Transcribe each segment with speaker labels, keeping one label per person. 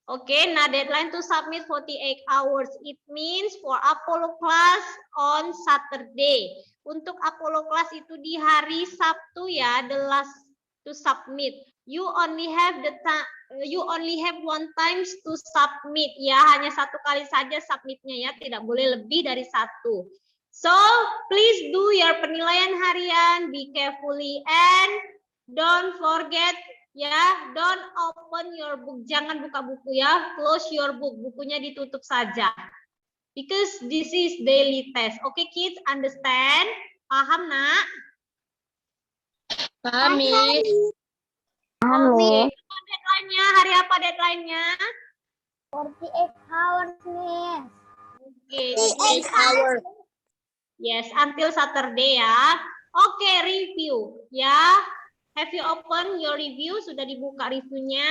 Speaker 1: Okay, now deadline to submit 48 hours. It means for Apollo class on Saturday. Untuk Apollo class itu di hari Sabtu ya, the last to submit. You only have one times to submit ya, hanya satu kali saja submitnya ya, tidak boleh lebih dari satu. So, please do your penilaian harian, be carefully and don't forget ya, don't open your book, jangan buka buku ya, close your book, bukunya ditutup saja. Because this is daily test. Okay, kids, understand? Paham, Nak?
Speaker 2: Paham, Miss.
Speaker 1: Paham, Miss. Deadline-nya, hari apa deadline-nya?
Speaker 3: 48 hours, Miss.
Speaker 1: Okay,
Speaker 2: 48 hours.
Speaker 1: Yes, until Saturday ya. Okay, review ya. Have you open your review? Sudah dibuka reviewnya?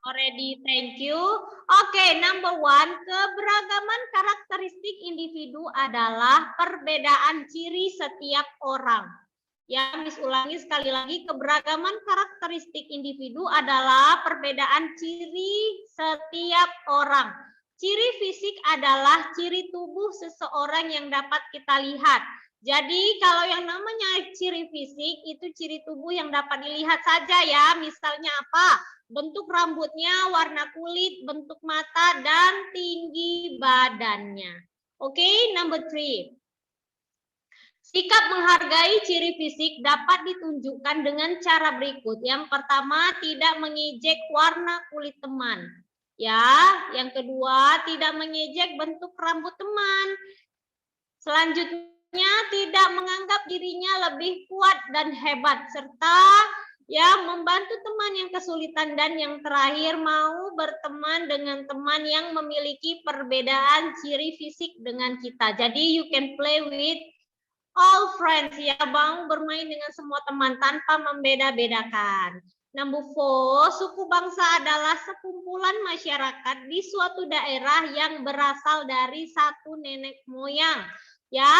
Speaker 1: Already, thank you. Okay, number one, keberagaman karakteristik individu adalah perbedaan ciri setiap orang. Ya, Miss ulangi sekali lagi, keberagaman karakteristik individu adalah perbedaan ciri setiap orang. Ciri fisik adalah ciri tubuh seseorang yang dapat kita lihat. Jadi kalau yang namanya ciri fisik itu ciri tubuh yang dapat dilihat saja ya. Misalnya apa? Bentuk rambutnya, warna kulit, bentuk mata, dan tinggi badannya. Oke, number 3. Sikap menghargai ciri fisik dapat ditunjukkan dengan cara berikut. Yang pertama, tidak mengejek warna kulit teman. Ya, yang kedua, tidak mengejek bentuk rambut teman. Selanjutnya, tidak menganggap dirinya lebih kuat dan hebat, serta ya membantu teman yang kesulitan, dan yang terakhir mau berteman dengan teman yang memiliki perbedaan ciri fisik dengan kita. Jadi you can play with all friends ya, Bang, bermain dengan semua teman tanpa membeda-bedakan. Number 4, suku bangsa adalah sekumpulan masyarakat di suatu daerah yang berasal dari satu nenek moyang. Ya,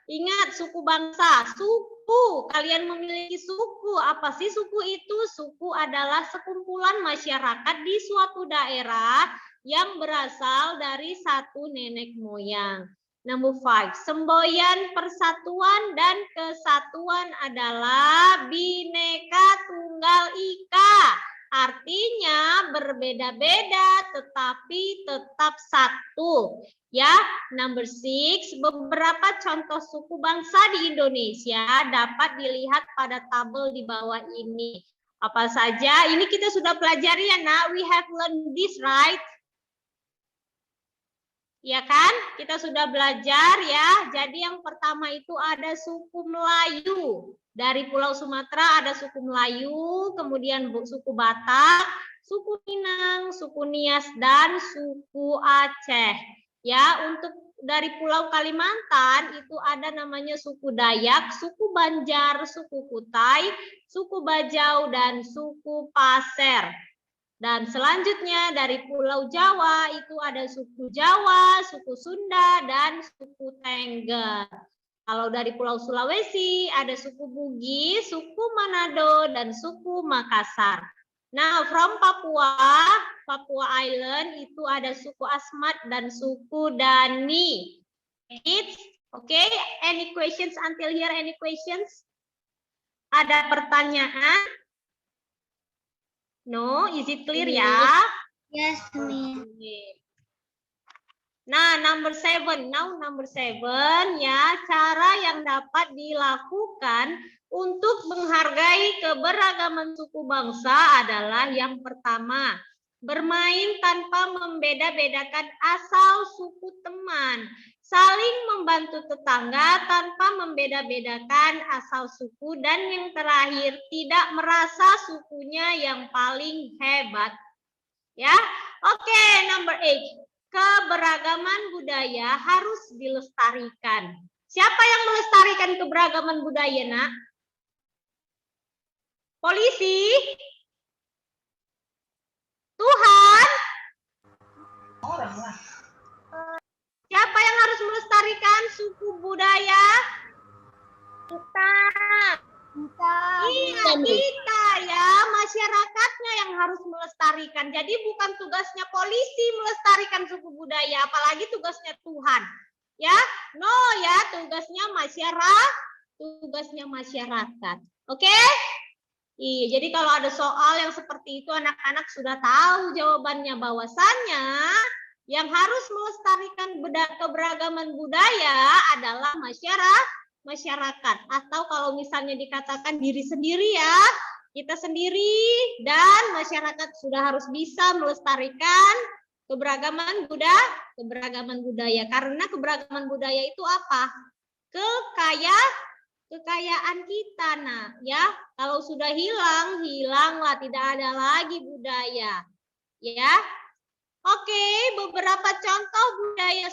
Speaker 1: ingat suku bangsa, suku. Kalian memiliki suku. Apa sih suku itu? Suku adalah sekumpulan masyarakat di suatu daerah yang berasal dari satu nenek moyang. Number 5, semboyan persatuan dan kesatuan adalah Bhinneka Tunggal Ika. Artinya berbeda-beda tetapi tetap satu. Ya, number 6, beberapa contoh suku bangsa di Indonesia dapat dilihat pada tabel di bawah ini. Apa saja? Ini kita sudah pelajari ya, Nak. We have learned this, right? Ya kan? Kita sudah belajar ya. Jadi yang pertama itu ada suku Melayu. Dari Pulau Sumatera ada suku Melayu, kemudian suku Batak, suku Minang, suku Nias, dan suku Aceh. Ya, untuk dari Pulau Kalimantan itu ada namanya suku Dayak, suku Banjar, suku Kutai, suku Bajau, dan suku Pasir. Dan selanjutnya dari Pulau Jawa itu ada suku Jawa, suku Sunda, dan suku Tengger. Kalau dari Pulau Sulawesi ada suku Bugis, suku Manado, dan suku Makassar. Nah, from Papua Island itu ada suku Asmat dan suku Dani. It's okay. Any questions until here? Any questions? Ada pertanyaan? No, is it clear ya?
Speaker 3: Yes, Miss.
Speaker 1: Nah, number 7. Now number 7 ya, cara yang dapat dilakukan untuk menghargai keberagaman suku bangsa adalah yang pertama, bermain tanpa membeda-bedakan asal suku teman. Saling membantu tetangga tanpa membeda-bedakan asal suku, dan yang terakhir tidak merasa sukunya yang paling hebat. Ya, oke, number 8. Keberagaman budaya harus dilestarikan. Siapa yang melestarikan keberagaman budaya, Nak? Polisi? Tuhan? Orang lah. Siapa yang harus melestarikan suku budaya? Kita. Iya, kita ya, masyarakatnya yang harus melestarikan. Jadi bukan tugasnya polisi melestarikan suku budaya, apalagi tugasnya Tuhan. Ya, no ya, tugasnya masyarakat. Oke? Iya, jadi kalau ada soal yang seperti itu anak-anak sudah tahu jawabannya, bahwasannya yang harus melestarikan keberagaman budaya adalah masyarakat. Atau kalau misalnya dikatakan diri sendiri ya, kita sendiri dan masyarakat sudah harus bisa melestarikan keberagaman budaya. Karena keberagaman budaya itu apa? Kekayaan kita. Nah, ya, kalau sudah hilanglah, tidak ada lagi budaya. Ya. Oke, beberapa contoh budaya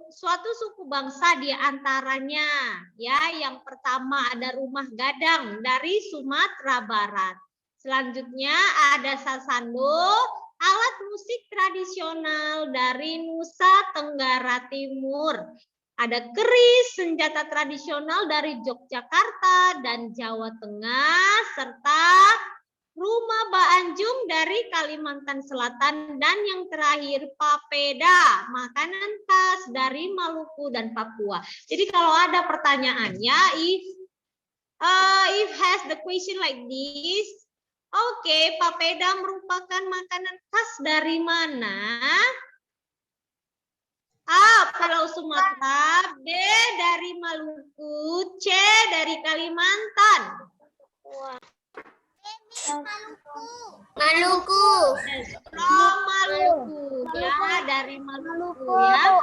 Speaker 1: suatu suku bangsa di antaranya. Ya, yang pertama ada rumah gadang dari Sumatera Barat. Selanjutnya ada sasando, alat musik tradisional dari Nusa Tenggara Timur. Ada keris, senjata tradisional dari Yogyakarta dan Jawa Tengah, serta rumah Baanjung dari Kalimantan Selatan, dan yang terakhir papeda, makanan khas dari Maluku dan Papua. Jadi kalau ada pertanyaannya, if has the question like this, oke, papeda merupakan makanan khas dari mana? A. Pulau Sumatera, B. dari Maluku, C. dari Kalimantan.
Speaker 3: Maluku.
Speaker 1: From Maluku, ya, dari Maluku ya.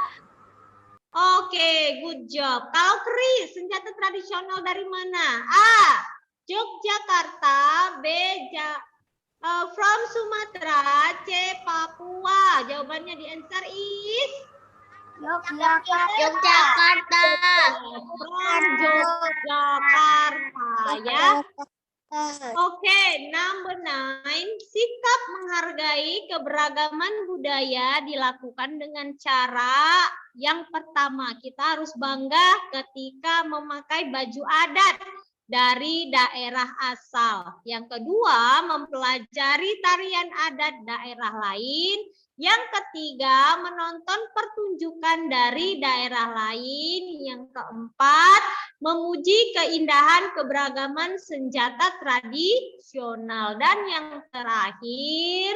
Speaker 1: Oke, good job. Kalau keris, senjata tradisional dari mana? A. Yogyakarta, B. From Sumatera, C. Papua. Jawabannya di answer is
Speaker 3: Yogyakarta.
Speaker 1: From Yogyakarta ya. Oke, number 9, sikap menghargai keberagaman budaya dilakukan dengan cara yang pertama, kita harus bangga ketika memakai baju adat dari daerah asal. Yang kedua, mempelajari tarian adat daerah lain. Yang ketiga, menonton pertunjukan dari daerah lain. Yang keempat, memuji keindahan keberagaman senjata tradisional. Dan yang terakhir,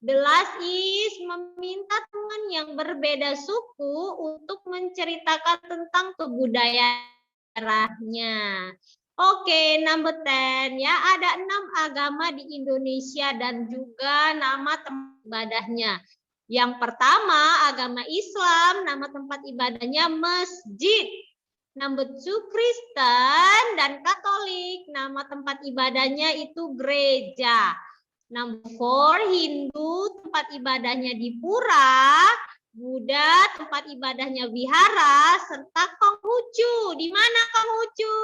Speaker 1: the last is meminta teman yang berbeda suku untuk menceritakan tentang kebudayaan daerahnya. Oke, number 10 ya, ada 6 agama di Indonesia dan juga nama tempat ibadahnya. Yang pertama, agama Islam, nama tempat ibadahnya masjid. Number 2, Kristen dan Katolik, nama tempat ibadahnya itu gereja. Number 4, Hindu, tempat ibadahnya di pura. Buddha, tempat ibadahnya wihara, serta Konghucu. Di mana Konghucu?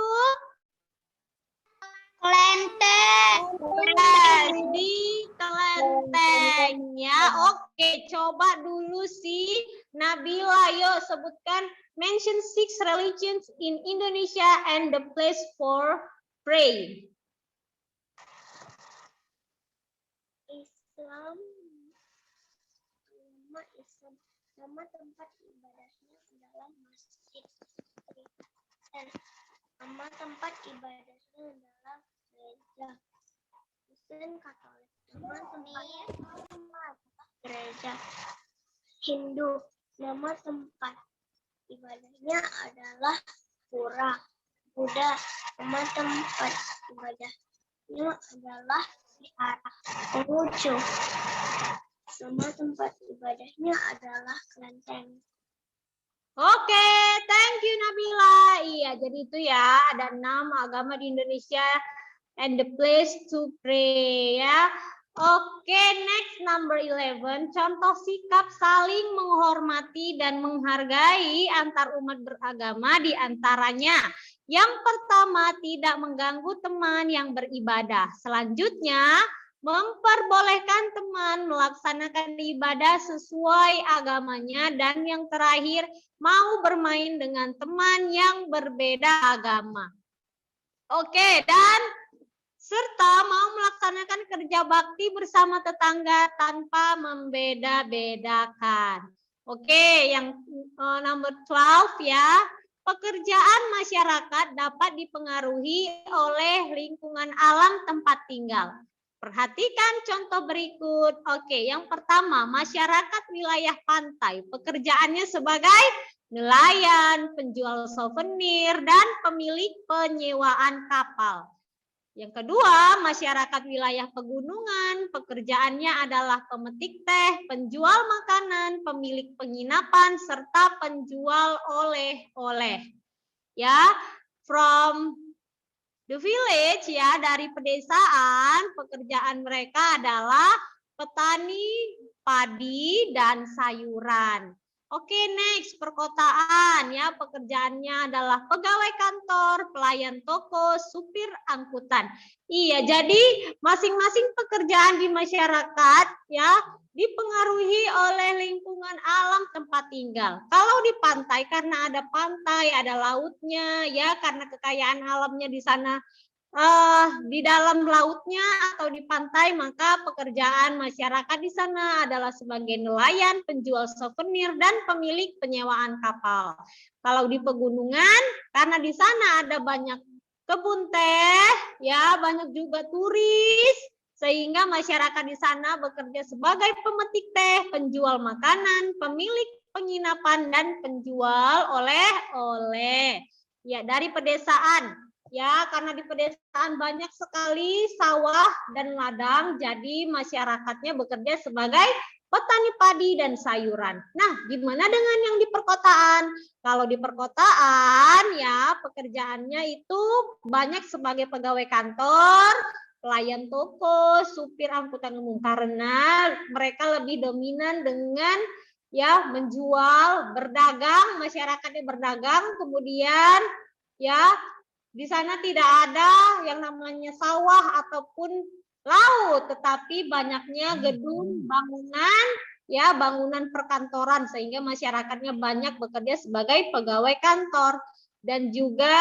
Speaker 3: Kelenteng.
Speaker 1: Yes, di Kelenteng ya. Oke, coba dulu si Nabila, yuk sebutkan mention 6 religions in Indonesia and the place for pray.
Speaker 3: Islam. Nama tempat ibadahnya adalah masjid. Dan nama tempat ibadahnya adalah gereja. Kristen, Katolik. Nama tempat gereja. Hindu. Nama tempat ibadahnya adalah pura. Buddha. Nama tempat ibadahnya adalah wihara. Konghucu. Nama tempat ibadahnya adalah kelenteng.
Speaker 1: Oke, thank you Nabila. Iya, jadi itu ya, ada 6 agama di Indonesia and the place to pray ya. Oke, next number 11, contoh sikap saling menghormati dan menghargai antar umat beragama di antaranya. Yang pertama, tidak mengganggu teman yang beribadah. Selanjutnya, memperbolehkan teman melaksanakan ibadah sesuai agamanya. Dan yang terakhir, mau bermain dengan teman yang berbeda agama. Oke, dan serta mau melaksanakan kerja bakti bersama tetangga tanpa membeda-bedakan. Oke, yang nomor 12 ya. Pekerjaan masyarakat dapat dipengaruhi oleh lingkungan alam tempat tinggal. Perhatikan contoh berikut. Oke, yang pertama, masyarakat wilayah pantai. Pekerjaannya sebagai nelayan, penjual souvenir, dan pemilik penyewaan kapal. Yang kedua, masyarakat wilayah pegunungan, pekerjaannya adalah pemetik teh, penjual makanan, pemilik penginapan, serta penjual oleh-oleh. Ya, from the village ya, dari pedesaan, pekerjaan mereka adalah petani, padi, dan sayuran. Oke, next, perkotaan ya, pekerjaannya adalah pegawai kantor, pelayan toko, supir angkutan. Iya, jadi masing-masing pekerjaan di masyarakat ya dipengaruhi oleh lingkungan alam tempat tinggal. Kalau di pantai karena ada pantai, ada lautnya ya, karena kekayaan alamnya di sana di dalam lautnya atau di pantai, maka pekerjaan masyarakat di sana adalah sebagai nelayan, penjual souvenir, dan pemilik penyewaan kapal. Kalau di pegunungan, karena di sana ada banyak kebun teh, ya banyak juga turis, sehingga masyarakat di sana bekerja sebagai pemetik teh, penjual makanan, pemilik penginapan, dan penjual oleh-oleh. Ya, dari pedesaan. Ya, karena di pedesaan banyak sekali sawah dan ladang, jadi masyarakatnya bekerja sebagai petani padi dan sayuran. Nah, gimana dengan yang di perkotaan? Kalau di perkotaan, ya pekerjaannya itu banyak sebagai pegawai kantor, pelayan toko, supir angkutan umum, karena mereka lebih dominan dengan ya menjual, berdagang, masyarakatnya berdagang, kemudian ya di sana tidak ada yang namanya sawah ataupun laut, tetapi banyaknya gedung, bangunan, ya bangunan perkantoran, sehingga masyarakatnya banyak bekerja sebagai pegawai kantor dan juga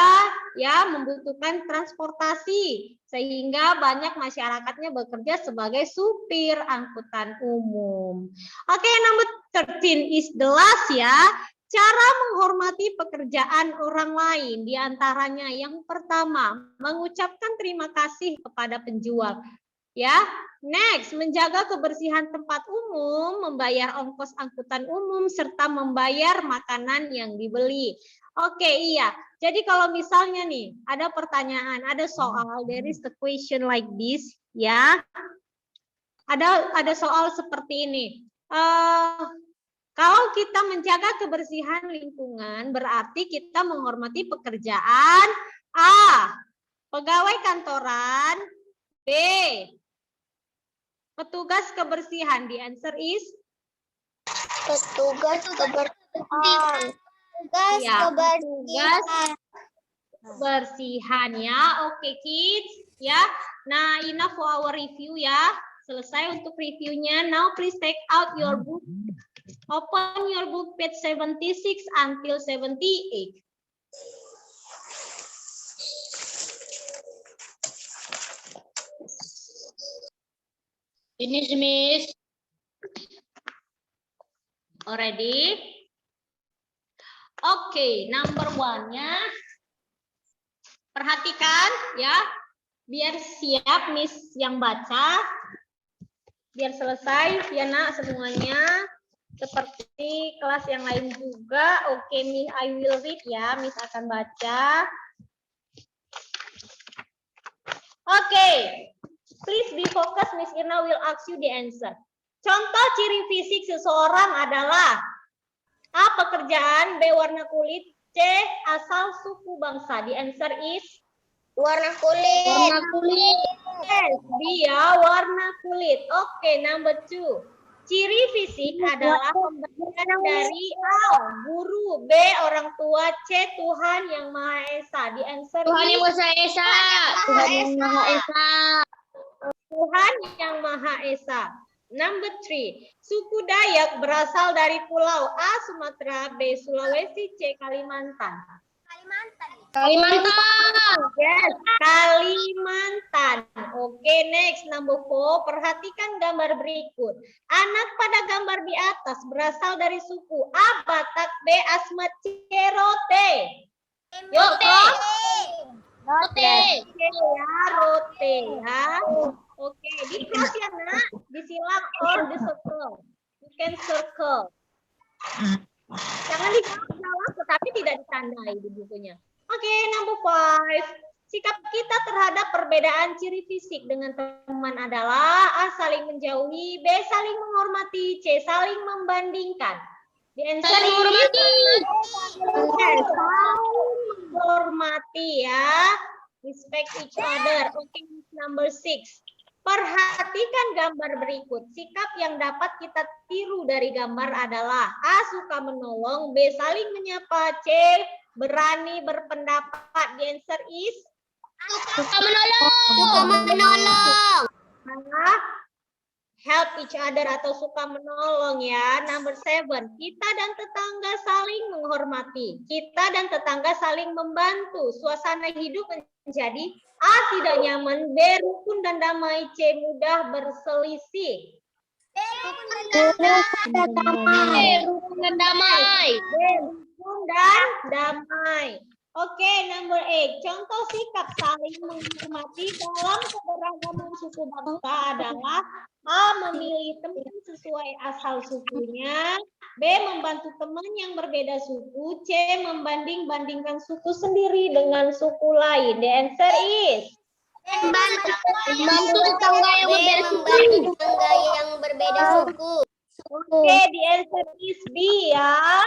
Speaker 1: ya membutuhkan transportasi, sehingga banyak masyarakatnya bekerja sebagai supir angkutan umum. Oke, number 13 is the last ya. Cara menghormati pekerjaan orang lain, diantaranya yang pertama, mengucapkan terima kasih kepada penjual. Ya, next, menjaga kebersihan tempat umum, membayar ongkos angkutan umum, serta membayar makanan yang dibeli. Oke, iya. Jadi kalau misalnya nih, ada pertanyaan, ada soal, there is the question like this, ya. Ada soal seperti ini. Kalau kita menjaga kebersihan lingkungan, berarti kita menghormati pekerjaan A, pegawai kantoran, B, petugas kebersihan. The answer is
Speaker 3: petugas kebersihan.
Speaker 1: Petugas kebersihan ya. Oke, kids ya. Nah, enough for our review ya. Selesai untuk reviewnya. Now please take out your book. Open your book page 76 until 78. Finish, Miss. Already? Oke, number 1-nya. Perhatikan ya. Biar siap Miss yang baca. Biar selesai ya nak semuanya. Seperti kelas yang lain juga. Oke, Miss, I will read ya. Miss akan baca. Oke. Please be focused. Miss Irna will ask you the answer. Contoh ciri fisik seseorang adalah A. Pekerjaan, B. Warna kulit, C. Asal suku bangsa. The answer is
Speaker 3: warna kulit.
Speaker 1: Warna kulit. Yes, B ya, warna kulit. Oke, number 2. Ciri fisik adalah pemberian dari A. Guru, B. Orang tua, C. Tuhan yang Maha Esa. The answer
Speaker 3: Tuhan
Speaker 1: is
Speaker 3: yang Maha Esa. Tuhan yang Maha Esa.
Speaker 1: Tuhan yang Maha Esa. Number 3. Suku Dayak berasal dari pulau A. Sumatera, B. Sulawesi, C. Kalimantan.
Speaker 3: Kalimantan.
Speaker 1: Yes, Kalimantan. Oke, next number 4. Perhatikan gambar berikut. Anak pada gambar di atas berasal dari suku A. Batak, B. Asmat, C. Rote. Yuk, Prof.
Speaker 3: Rote.
Speaker 1: Yes, oke ya, Rote ya. Oke, di cross ya nak, disilang or di circle. You can circle. Jangan dijawab, tetapi tidak ditandai di bukunya. Oke, number 5. Sikap kita terhadap perbedaan ciri fisik dengan teman adalah A. Saling menjauhi, B. Saling menghormati, C. Saling membandingkan. The answer
Speaker 3: Saling
Speaker 1: is
Speaker 3: menghormati.
Speaker 1: yes, saling menghormati ya. Respect each other. Oke, number 6. Perhatikan gambar berikut. Sikap yang dapat kita tiru dari gambar adalah A. Suka menolong, B. Saling menyapa, C. Berani berpendapat. The answer is
Speaker 3: Suka menolong. Suka menolong.
Speaker 1: A. Help each other atau suka menolong ya. Number 7. Kita dan tetangga saling menghormati. Kita dan tetangga saling membantu. Suasana hidup menjadi A. Tidak nyaman, B. Rukun dan damai, C. Mudah berselisih.
Speaker 3: Rukun dan damai. Rukun dan damai.
Speaker 1: B. Rukun dan damai. Oke, number 8. Contoh sikap saling menghormati dalam keberagaman suku bangsa adalah A. Memilih teman sesuai asal sukunya, B. Membantu teman yang berbeda suku, C. Membanding-bandingkan suku sendiri dengan suku lain. The answer is
Speaker 3: Membantu tetangga yang berbeda suku.
Speaker 1: Oke, the answer is B ya.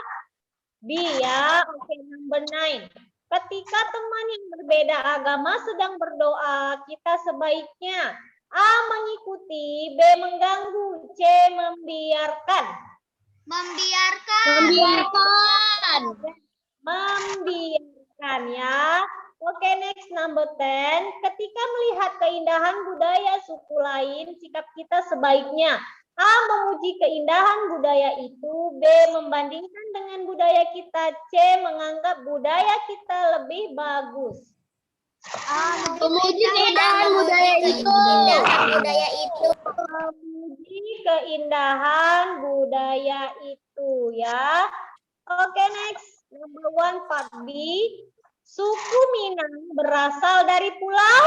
Speaker 1: B ya. Oke, number 9. Ketika teman yang berbeda agama sedang berdoa, kita sebaiknya A. Mengikuti, B. Mengganggu, C. Membiarkan. Membiarkan ya. Oke, next number 10. Ketika melihat keindahan budaya suku lain, sikap kita sebaiknya A. Memuji keindahan budaya itu, B. Membandingkan dengan budaya kita, C. Menganggap budaya kita lebih bagus.
Speaker 3: Memuji keindahan budaya itu.
Speaker 1: Memuji keindahan budaya itu ya. Oke, next number 1 part B. Suku Minang berasal dari pulau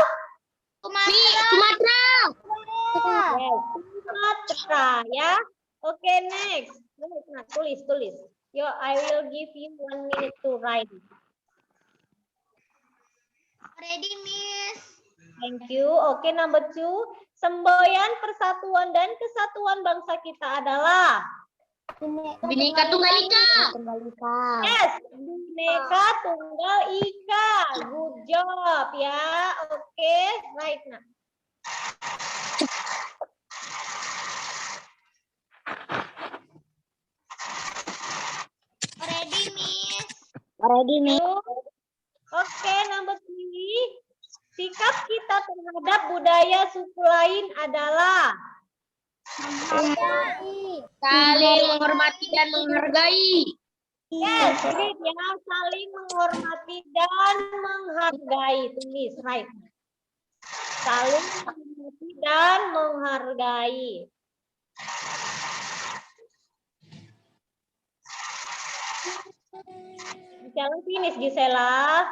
Speaker 3: Sumatera.
Speaker 1: Yes, Sumatera ya. Oke, next. Nah, tulis. Yo, I will give you 1 minute to write.
Speaker 3: Ready, Miss.
Speaker 1: Thank you. Oke, number 2. Semboyan persatuan dan kesatuan bangsa kita adalah
Speaker 3: Bhinneka Tunggal Ika.
Speaker 1: yes, Bhinneka Tunggal Ika. Good job ya. Oke, right now.
Speaker 3: Ready, Miss.
Speaker 1: Oke, number 3. Sikap kita terhadap budaya suku lain adalah
Speaker 3: Saling menghormati dan menghargai.
Speaker 1: yes, great ya. Saling menghormati dan menghargai. Tulis, right. Saling menghormati dan menghargai. Jangan finish, Gisela.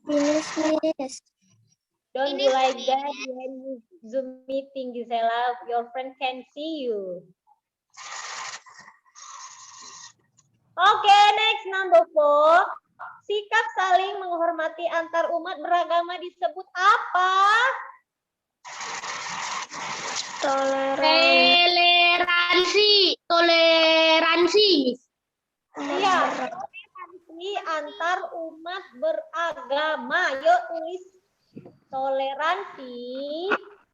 Speaker 3: Miss.
Speaker 1: Don't do like that when you Zoom meeting, Gisela. Your friend can see you. Oke, next number 4. Sikap saling menghormati antar umat beragama disebut apa?
Speaker 3: Toleransi.
Speaker 1: Iya, toleransi antar umat beragama. Yuk tulis toleransi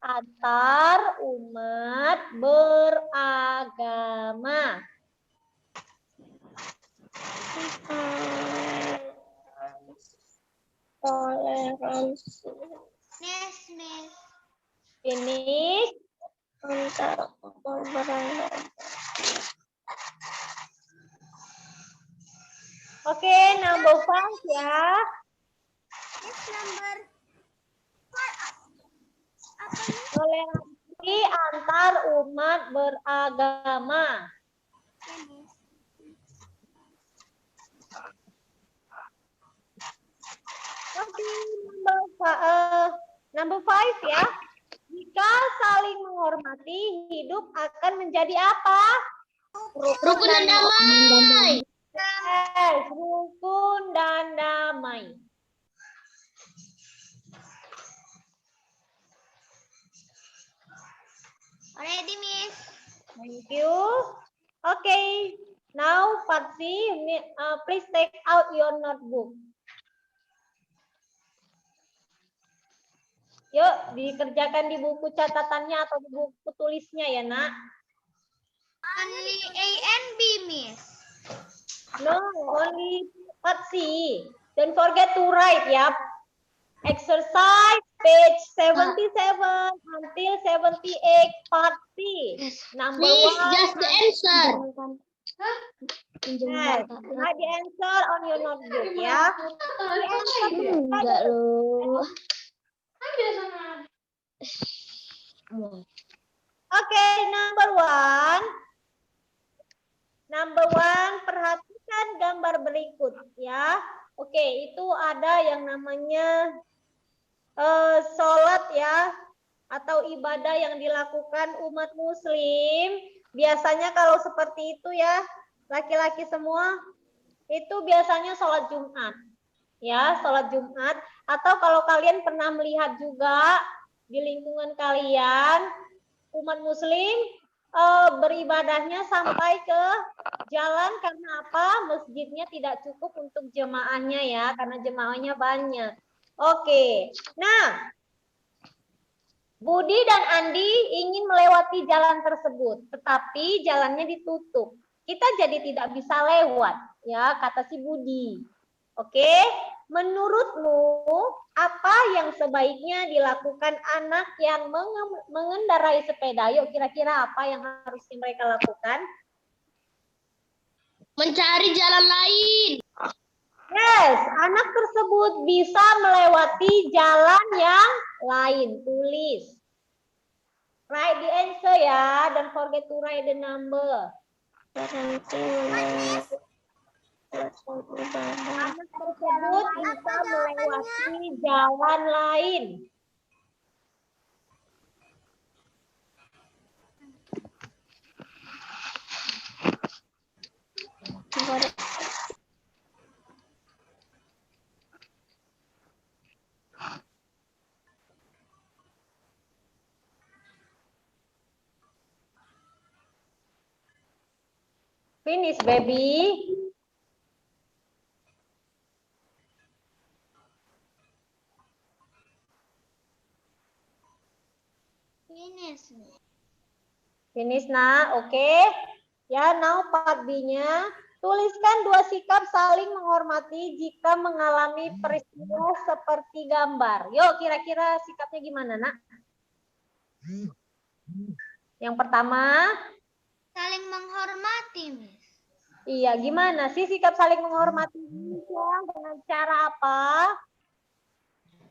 Speaker 1: antar umat beragama.
Speaker 3: Toleransi.
Speaker 1: Finish.
Speaker 3: Antar umat beragama.
Speaker 1: Oke, number 5 ya. Toleransi antar umat beragama. Oke, number 5 ya. Jika saling menghormati, hidup akan menjadi apa?
Speaker 3: Rukun dan damai.
Speaker 1: Yes, rukun dan damai.
Speaker 3: Already, Miss.
Speaker 1: Thank you. Okay, now part C, please take out your notebook. Yuk, dikerjakan di buku catatannya atau di buku tulisnya ya, Nak.
Speaker 3: Only A and B, Miss.
Speaker 1: No, only part C. Don't forget to write ya. Exercise page 77 until 78 part C. Number
Speaker 3: Miss,
Speaker 1: 1.
Speaker 3: just the answer.
Speaker 1: Yes, write the answer on your notebook ya. The answer
Speaker 3: Enggak loh.
Speaker 1: Okay, number 1. Number 1, perhatikan gambar berikut ya. Oke, itu ada yang namanya sholat ya, atau ibadah yang dilakukan umat muslim. Biasanya kalau seperti itu ya, laki-laki semua, itu biasanya sholat Jumat. Ya, sholat Jumat. Atau kalau kalian pernah melihat juga di lingkungan kalian, umat muslim beribadahnya sampai ke jalan karena apa? Masjidnya tidak cukup untuk jemaahnya ya, karena jemaahnya banyak. Oke, nah Budi dan Andi ingin melewati jalan tersebut, tetapi jalannya ditutup. Kita jadi tidak bisa lewat, ya kata si Budi. Oke, menurutmu apa yang sebaiknya dilakukan anak yang mengendarai sepeda? Yuk, kira-kira apa yang harusnya mereka lakukan?
Speaker 3: Mencari jalan lain.
Speaker 1: Yes, anak tersebut bisa melewati jalan yang lain. Tulis. Write the answer ya. Don't forget to write the number. Anak tersebut bisa melewati jalan lain. Finish, baby.
Speaker 3: Finish.
Speaker 1: Finish, nah, oke. Ya, now part B-nya. Tuliskan 2 sikap saling menghormati jika mengalami peristiwa seperti gambar. Yuk, kira-kira sikapnya gimana, Nak? Yang pertama.
Speaker 3: Saling menghormati, Miss.
Speaker 1: Iya, gimana sih sikap saling menghormati? Dengan cara apa?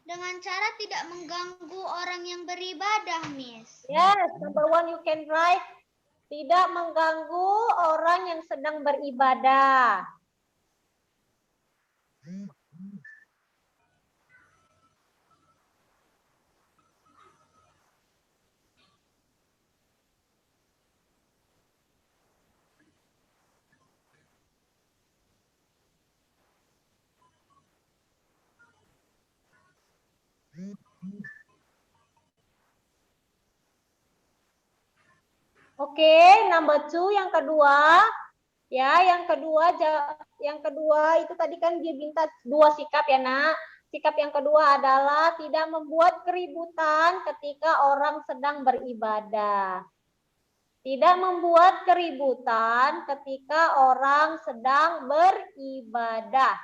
Speaker 3: Dengan cara tidak mengganggu orang yang beribadah, Miss.
Speaker 1: Yes, number 1 you can write. Tidak mengganggu orang yang sedang beribadah. Oke, number 2 yang kedua. Ya, yang kedua itu tadi kan dia minta 2 sikap ya, Nak. Sikap yang kedua adalah tidak membuat keributan ketika orang sedang beribadah. Tidak membuat keributan ketika orang sedang beribadah.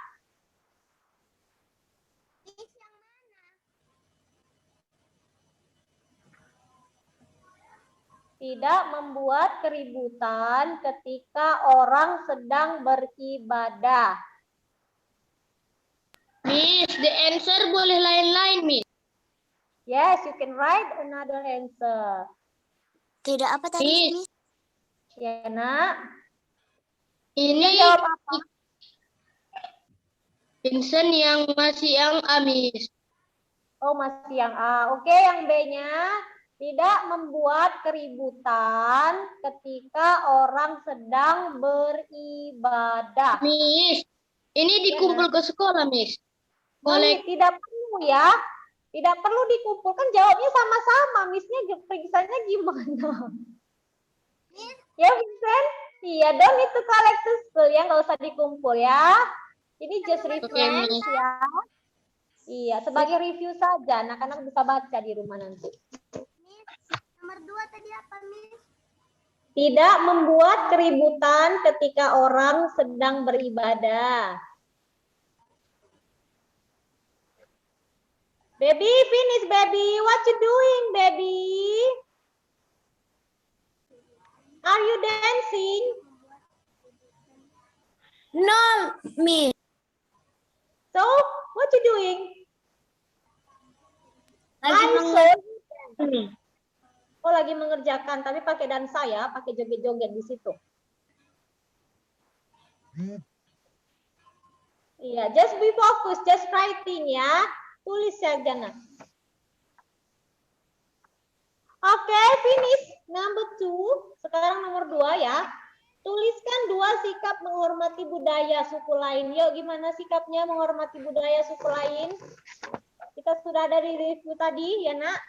Speaker 1: Tidak membuat keributan ketika orang sedang beribadah.
Speaker 2: Miss, the answer boleh lain-lain, Miss.
Speaker 1: Yes, you can write another answer.
Speaker 3: Tidak apa tadi, Miss?
Speaker 1: Ya, Nak.
Speaker 2: Ini
Speaker 1: Yang jawab apa?
Speaker 2: Vincent yang masih yang A, Miss.
Speaker 1: Oh, masih yang A. Oke, yang B-nya tidak membuat keributan ketika orang sedang beribadah.
Speaker 2: Miss, ini dikumpul ke sekolah, Miss.
Speaker 1: Boleh, tidak perlu ya. Tidak perlu dikumpulkan, jawabnya sama-sama. Miss-nya periksanya gimana? Ya, Vincent? Iya, don't need to collect to school ya, nggak usah dikumpul ya. Ini just reference ya. Iya, sebagai review saja. Anak-anak bisa baca di rumah nanti.
Speaker 3: Nomor 2 tadi apa, Miss?
Speaker 1: Tidak membuat keributan ketika orang sedang beribadah. Baby, finish, baby. What you doing, baby? Are you dancing?
Speaker 3: No, Miss.
Speaker 1: So, what you doing?
Speaker 3: Lagi
Speaker 1: Oh, lagi mengerjakan, tapi pakai dansa ya, pakai joget-joget di situ. Iya, just be focused, just writing ya. Tulis saja, Nak. Oke, finish. Number 2. Sekarang nomor 2 ya. Tuliskan 2 sikap menghormati budaya suku lain. Yuk, gimana sikapnya menghormati budaya suku lain? Kita sudah ada di review tadi, ya, Nak?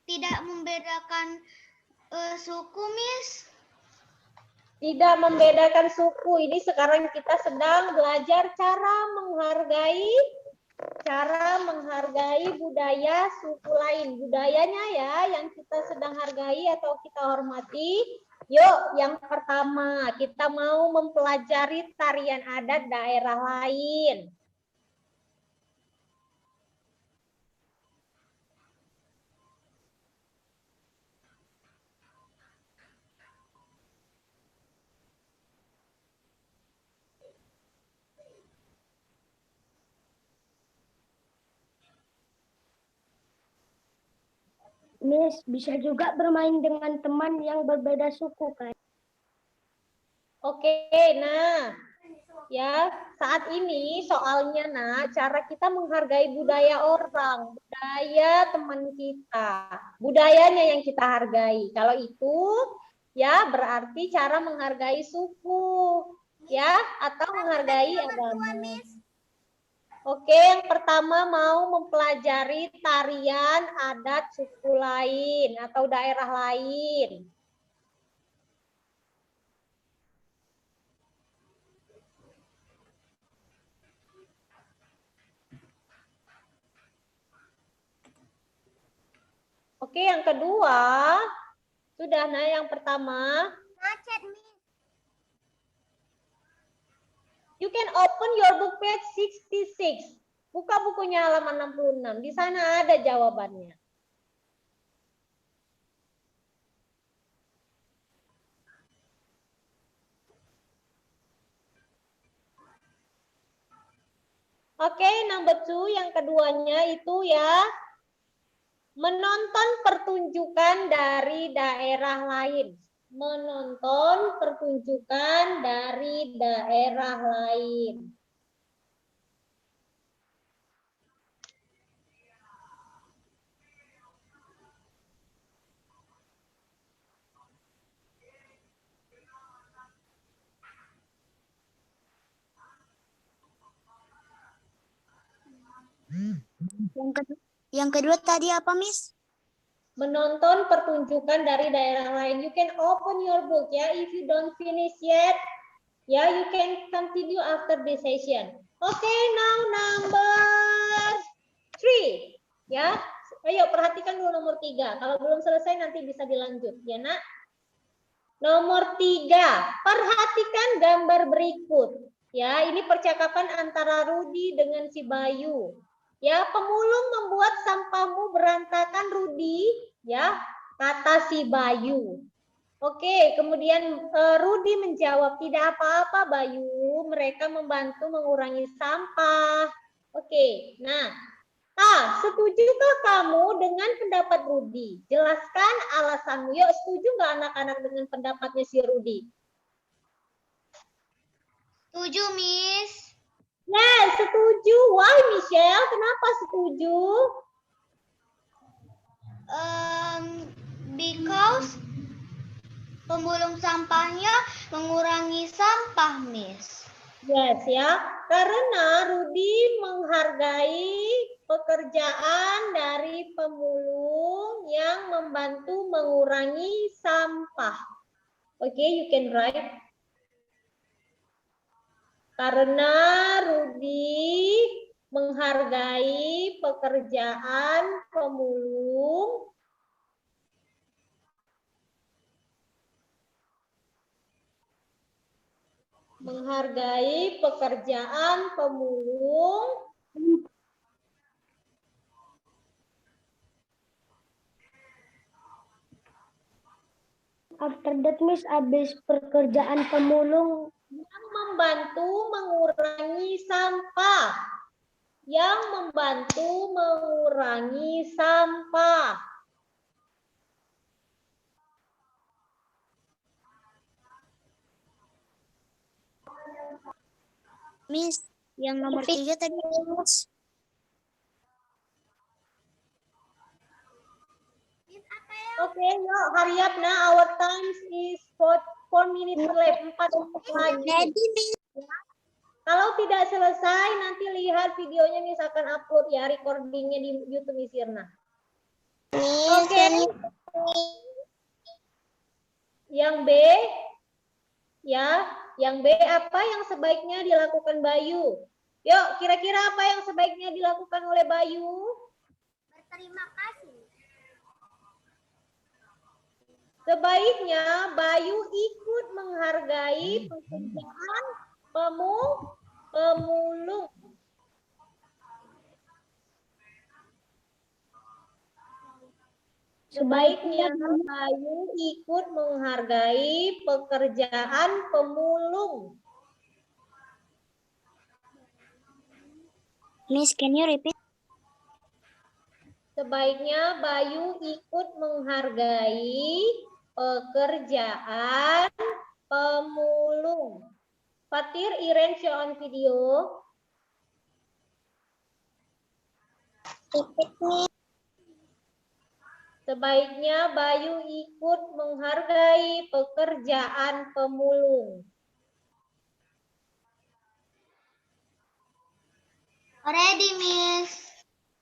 Speaker 3: Tidak membedakan suku, Miss.
Speaker 1: Tidak membedakan suku. Ini sekarang kita sedang belajar cara menghargai budaya suku lain. Budayanya ya yang kita sedang hargai atau kita hormati. Yuk, yang pertama kita mau mempelajari tarian adat daerah lain.
Speaker 2: Miss, bisa juga bermain dengan teman yang berbeda suku, kan?
Speaker 1: Oke, nah ya saat ini soalnya cara kita menghargai budaya orang, budaya teman kita, budayanya yang kita hargai. Kalau itu ya berarti cara menghargai suku ya atau menghargai agama. Oke, yang pertama mau mempelajari tarian adat suku lain atau daerah lain. Oke, yang kedua, sudah yang pertama.
Speaker 3: Macet, Miss.
Speaker 1: You can open your book page 66. Buka bukunya halaman 66. Di sana ada jawabannya. Oke, number 2 yang keduanya itu ya menonton pertunjukan dari daerah lain. Menonton pertunjukan dari daerah lain.
Speaker 3: Yang kedua tadi apa, Miss?
Speaker 1: Menonton pertunjukan dari daerah lain. You can open your book ya. If you don't finish yet, ya you can continue after this session. Okay, now number 3. Ya, ayo perhatikan dulu nomor 3. Kalau belum selesai nanti bisa dilanjut, ya Nak. Nomor 3, perhatikan gambar berikut. Ya, ini percakapan antara Rudi dengan si Bayu. Ya, pemulung membuat sampahmu berantakan, Rudi. Ya, kata si Bayu. Oke, kemudian Rudi menjawab, tidak apa-apa Bayu, mereka membantu mengurangi sampah. Oke, nah, setujukah kamu dengan pendapat Rudi? Jelaskan alasanmu. Yuk, setuju nggak anak-anak dengan pendapatnya si Rudi?
Speaker 3: Setuju, Miss.
Speaker 1: Yes, setuju. Why, Michelle? Kenapa setuju?
Speaker 3: Because pemulung sampahnya mengurangi sampah, Miss.
Speaker 1: Yes, ya. Karena Rudi menghargai pekerjaan dari pemulung yang membantu mengurangi sampah. Oke, you can write. Karena Rudi menghargai pekerjaan pemulung
Speaker 2: After that, Miss, habis pekerjaan pemulung
Speaker 1: yang membantu mengurangi sampah. Yang membantu mengurangi sampah.
Speaker 4: Miss, yang nomor 3 tadi, Miss.
Speaker 1: Okay, yuk, hurry up now. Our time is 4 minutes left. 4 menit lagi. Kalau tidak selesai, nanti lihat videonya Miss akan upload ya, recordingnya di YouTube Miss Irna. Oke. Yang B, ya, yang B apa yang sebaiknya dilakukan Bayu? Yuk, kira-kira apa yang sebaiknya dilakukan oleh Bayu?
Speaker 3: Berterima kasih.
Speaker 1: Sebaiknya Bayu ikut menghargai pekerjaan pemulung. Sebaiknya Bayu ikut menghargai pekerjaan pemulung.
Speaker 4: Miss, can you repeat?
Speaker 1: Sebaiknya Bayu ikut menghargai pekerjaan pemulung. Fatir, Iren, show on video. Sebaiknya Bayu ikut menghargai pekerjaan pemulung.
Speaker 3: Ready, Miss.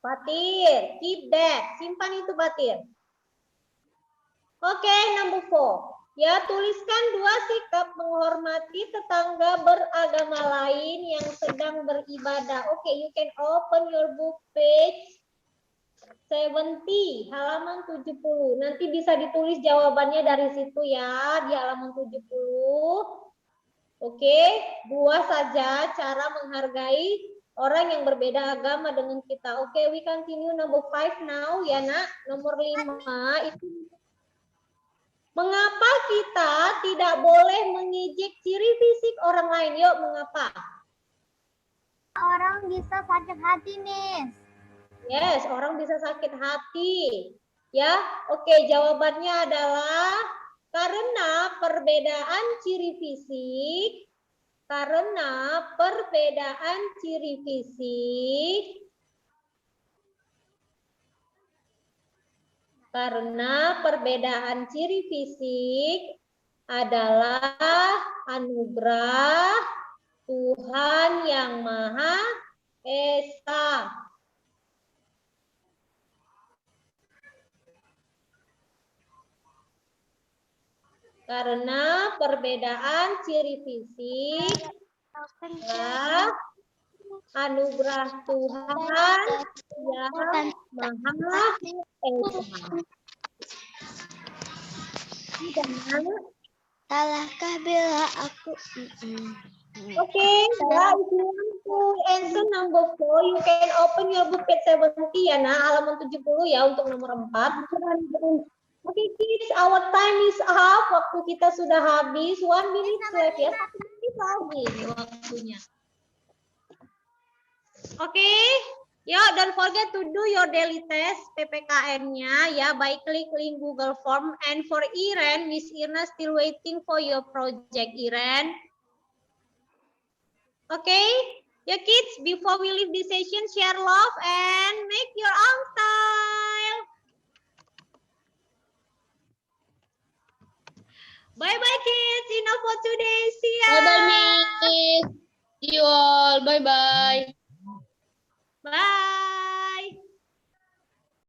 Speaker 1: Fatir, keep that. Simpan itu, Fatir. Oke, number 4. Ya, tuliskan 2 sikap menghormati tetangga beragama lain yang sedang beribadah. Oke, you can open your book page 70, halaman 70. Nanti bisa ditulis jawabannya dari situ ya, di halaman 70. Oke, 2 saja cara menghargai orang yang berbeda agama dengan kita. Oke, we continue number 5 now ya nak. Nomor 5 itu mengapa kita tidak boleh mengejek ciri fisik orang lain? Yuk, mengapa?
Speaker 3: Orang bisa sakit hati, Miss.
Speaker 1: Yes, orang bisa sakit hati. Ya, oke, jawabannya adalah karena perbedaan ciri fisik. Karena perbedaan ciri fisik. Karena perbedaan ciri fisik adalah anugerah Tuhan Yang Maha Esa. Karena perbedaan ciri fisik adalah anugerah Tuhan Yang Maha Esa.
Speaker 3: Salahkah bila aku
Speaker 1: Okay, yeah, if you want to answer number 4, you can open your book page 70 ya, nah, halaman 70 ya untuk nomor 4. Oke, kids, our time is up. Waktu kita sudah habis. 1 minute left ya. 1 menit lagi nih waktunya. Oke, yo, don't forget to do your daily test PPKN-nya ya by klik link Google Form. And for Iren, Miss Irna still waiting for your project, Iren. Okay, ya kids, before we leave this session, share love and make your own style. Bye-bye kids, enough for today. See ya.
Speaker 5: Bye-bye, Miss. See you all. Bye-bye.
Speaker 1: Bye.